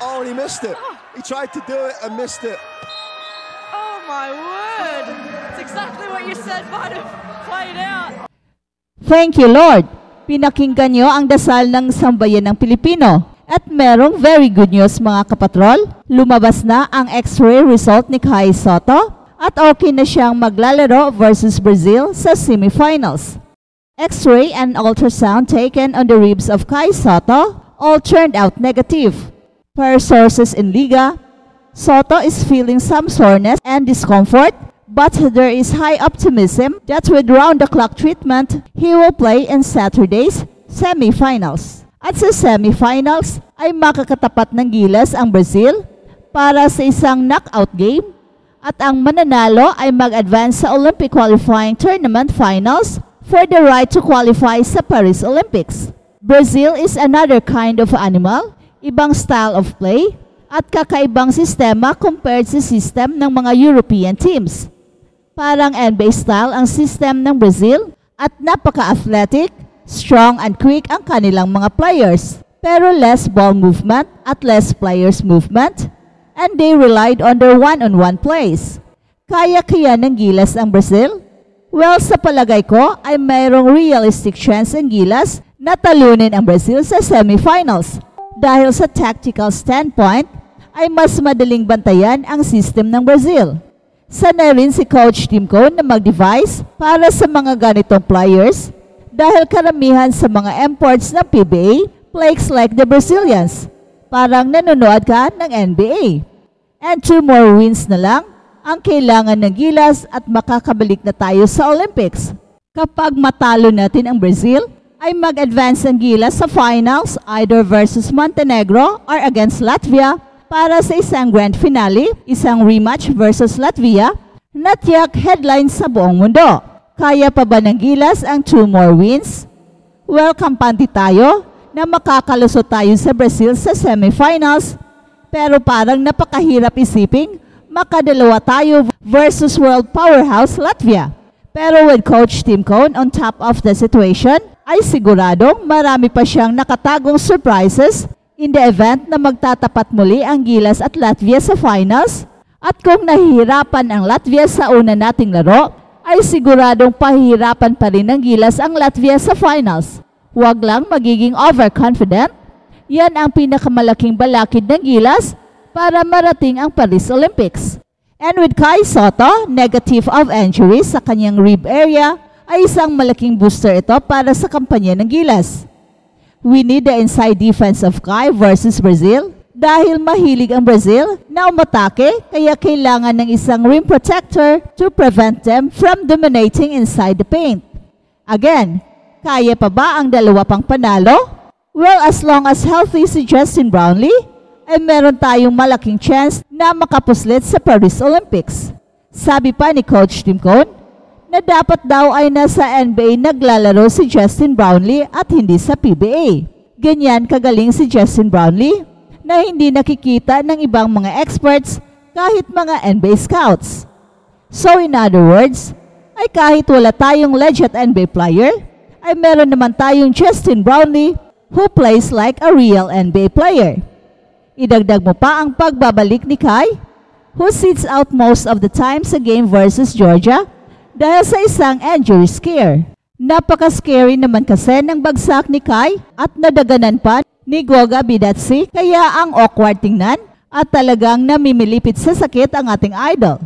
Oh, and he missed it. He tried to do it and missed it. Oh my word! It's exactly what you said might have played out. Thank you, Lord. Pinakinggan nyo ang dasal ng sambayan ng Pilipino. At merong very good news mga kapatrol. Lumabas na ang X-ray result ni Kai Sotto at okay na siyang maglalaro versus Brazil sa semifinals. X-ray and ultrasound taken on the ribs of Kai Sotto all turned out negative. Per sources in Liga, Sotto is feeling some soreness and discomfort, but there is high optimism that with round-the-clock treatment, he will play in Saturday's semifinals. At sa semifinals ay makakatapat ng Gilas ang Brazil para sa isang knockout game at ang mananalo ay mag-advance sa Olympic qualifying tournament finals for the right to qualify sa Paris Olympics. Brazil is another kind of animal, ibang style of play at kakaibang sistema compared sa system ng mga European teams. Parang NBA style ang system ng Brazil at napaka-athletic, strong and quick ang kanilang mga players, pero less ball movement at less players movement, and they relied on their one-on-one plays. Kaya ng Gilas ang Brazil? Well, sa palagay ko ay mayroong realistic chance ang Gilas na talunin ang Brazil sa semifinals dahil sa tactical standpoint ay mas madaling bantayan ang system ng Brazil. Sanay rin si Coach Tim Cone na mag-devise para sa mga ganitong players dahil karamihan sa mga imports ng PBA plays like the Brazilians. Parang nanonood ka ng NBA. And 2 more wins na lang ang kailangan ng Gilas at makakabalik na tayo sa Olympics. Kapag matalo natin ang Brazil, ay mag-advance ang Gilas sa finals either versus Montenegro or against Latvia para sa isang grand finale, isang rematch versus Latvia na tiyak headline sa buong mundo. Kaya pa ba ng Gilas ang 2 more wins? Well, kampante tayo na makakalusot tayo sa Brazil sa semifinals. Pero parang napakahirap isiping makadalawa tayo versus world powerhouse Latvia. Pero with Coach Tim Cone on top of the situation, ay siguradong marami pa siyang nakatagong surprises in the event na magtatapat muli ang Gilas at Latvia sa finals. At kung nahihirapan ang Latvia sa una nating laro, ay siguradong pahihirapan pa rin ng Gilas ang Latvia sa finals. Huwag lang magiging overconfident. Yan ang pinakamalaking balakid ng Gilas para marating ang Paris Olympics. And with Kai Sotto, negative of injuries sa kanyang rib area, ay isang malaking booster ito para sa kampanya ng Gilas. We need the inside defense of Kai versus Brazil dahil mahilig ang Brazil na umatake kaya kailangan ng isang rim protector to prevent them from dominating inside the paint. Again, kaya pa ba ang dalawa pang panalo? Well, as long as healthy si Justin Brownlee, ay meron tayong malaking chance na makapuslit sa Paris Olympics. Sabi pa ni Coach Tim Cone na dapat daw ay nasa NBA naglalaro si Justin Brownlee at hindi sa PBA. Ganyan kagaling si Justin Brownlee na hindi nakikita ng ibang mga experts kahit mga NBA scouts. So in other words, ay kahit wala tayong legit NBA player, ay meron naman tayong Justin Brownlee who plays like a real NBA player. Idagdag mo pa ang pagbabalik ni Kai, who sits out most of the time sa game versus Georgia dahil sa isang injury scare. Napaka-scary naman kasi ng bagsak ni Kai at nadaganan pa ni Goga Bidatsi kaya ang awkward tingnan at talagang namimilipit sa sakit ang ating idol.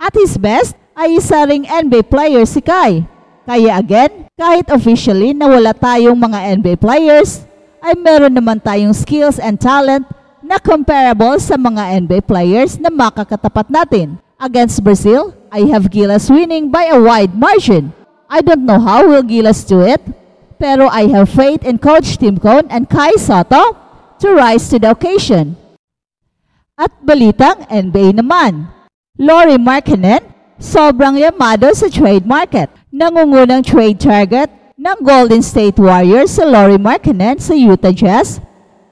At his best ay isa ring NBA player si Kai. Kaya again, kahit officially na wala tayong mga NBA players, ay meron naman tayong skills and talent na comparable sa mga NBA players na makakatapat natin. Against Brazil, I have Gilas winning by a wide margin. I don't know how will Gilas do it, pero I have faith in Coach Tim Cone and Kai Sotto to rise to the occasion. At balitang NBA naman, Lauri Markkanen, sobrang yamado sa trade market. Nangungunang trade target ng Golden State Warriors sa Lauri Markkanen sa Utah Jazz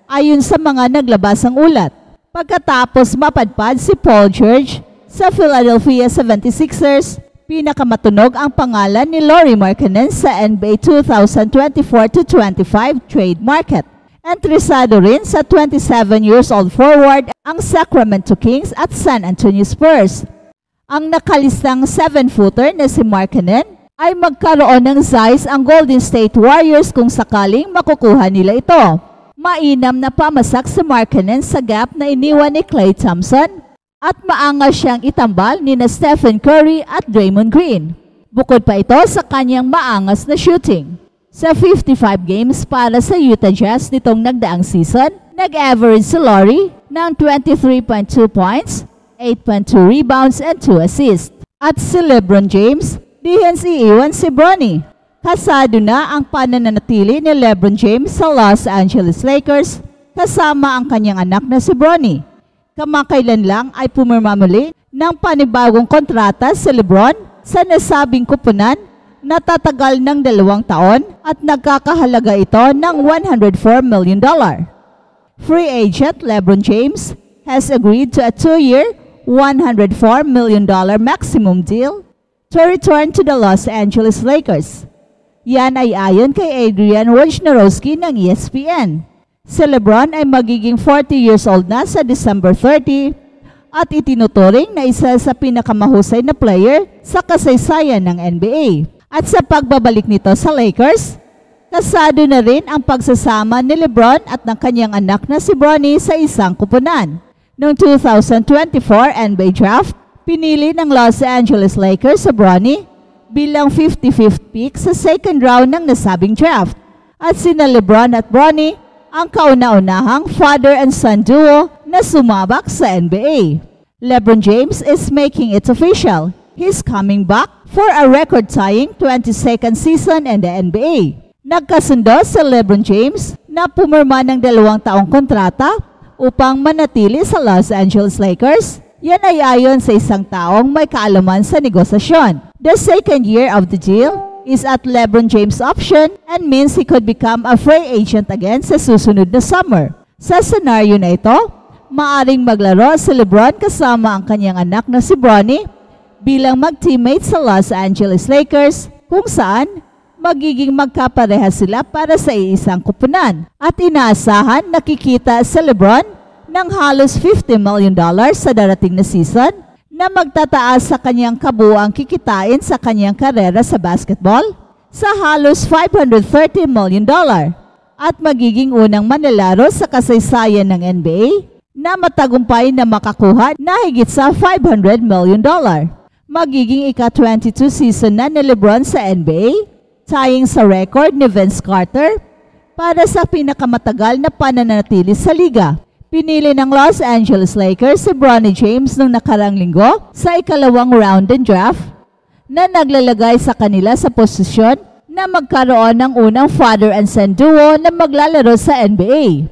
ayon sa mga naglabasang ulat. Pagkatapos mapadpad si Paul George sa Philadelphia 76ers, pinakamatunog ang pangalan ni Lauri Markkanen sa NBA 2024-25 trade market. Entrisado rin sa 27 years old forward ang Sacramento Kings at San Antonio Spurs. Ang nakalistang 7-footer na si Markkanen ay magkaroon ng size ang Golden State Warriors kung sakaling makukuha nila ito. Mainam na pamasak si Markkanen sa gap na iniwan ni Klay Thompson at maangas siyang itambal ni na Stephen Curry at Draymond Green. Bukod pa ito sa kanyang maangas na shooting. Sa 55 games para sa Utah Jazz nitong nagdaang season, nag-average si Lowry ng 23.2 points, 8.2 rebounds and 2 assists. At si LeBron James, dihens iiwan si Bronny. Kasado na ang pananatili ni LeBron James sa Los Angeles Lakers kasama ang kanyang anak na si Bronny. Kamakailan lang ay pumirma muli ng panibagong kontrata si LeBron sa nasabing kupunan na tatagal ng 2 taon at nagkakahalaga ito ng $104 million. Free agent LeBron James has agreed to a 2-year, $104 million maximum deal to return to the Los Angeles Lakers. Yan ay ayon kay Adrian Wojnarowski ng ESPN. Si LeBron ay magiging 40 years old na sa December 30 at itinuturing na isa sa pinakamahusay na player sa kasaysayan ng NBA. At sa pagbabalik nito sa Lakers, kasado na rin ang pagsasama ni LeBron at ng kanyang anak na si Bronny sa isang kupunan. Noong 2024 NBA Draft, pinili ng Los Angeles Lakers si Bronny bilang 55th pick sa second round ng nasabing draft. At sina LeBron at Bronny ang kauna-unahang father and son duo na sumabak sa NBA. LeBron James is making it official. He's coming back for a record-tying 22nd season in the NBA. Nagkasundo si LeBron James na pumirma ng 2 taong kontrata upang manatili sa Los Angeles Lakers. Yan ay ayon sa isang taong may kaalaman sa negosasyon. The second year of the deal is at LeBron James' option and means he could become a free agent again sa susunod na summer. Sa senaryo na ito, maaring maglaro si LeBron kasama ang kanyang anak na si Bronny bilang mag-teammate sa Los Angeles Lakers kung saan magiging magkapareha sila para sa iisang kupunan. At inaasahan nakikita si LeBron ng halos $50 million sa darating na season na magtataas sa kanyang kabuuang kikitain sa kanyang karera sa basketball sa halos $530 million at magiging unang manlalaro sa kasaysayan ng NBA na matagumpay na makakuha na higit sa $500 million. Magiging ika-22 season na ni LeBron sa NBA, tying sa record ni Vince Carter para sa pinakamatagal na pananatili sa liga. Pinili ng Los Angeles Lakers si Bronny James noong nakarang linggo sa ikalawang round ng draft na naglalagay sa kanila sa posisyon na magkaroon ng unang father and son duo na maglalaro sa NBA.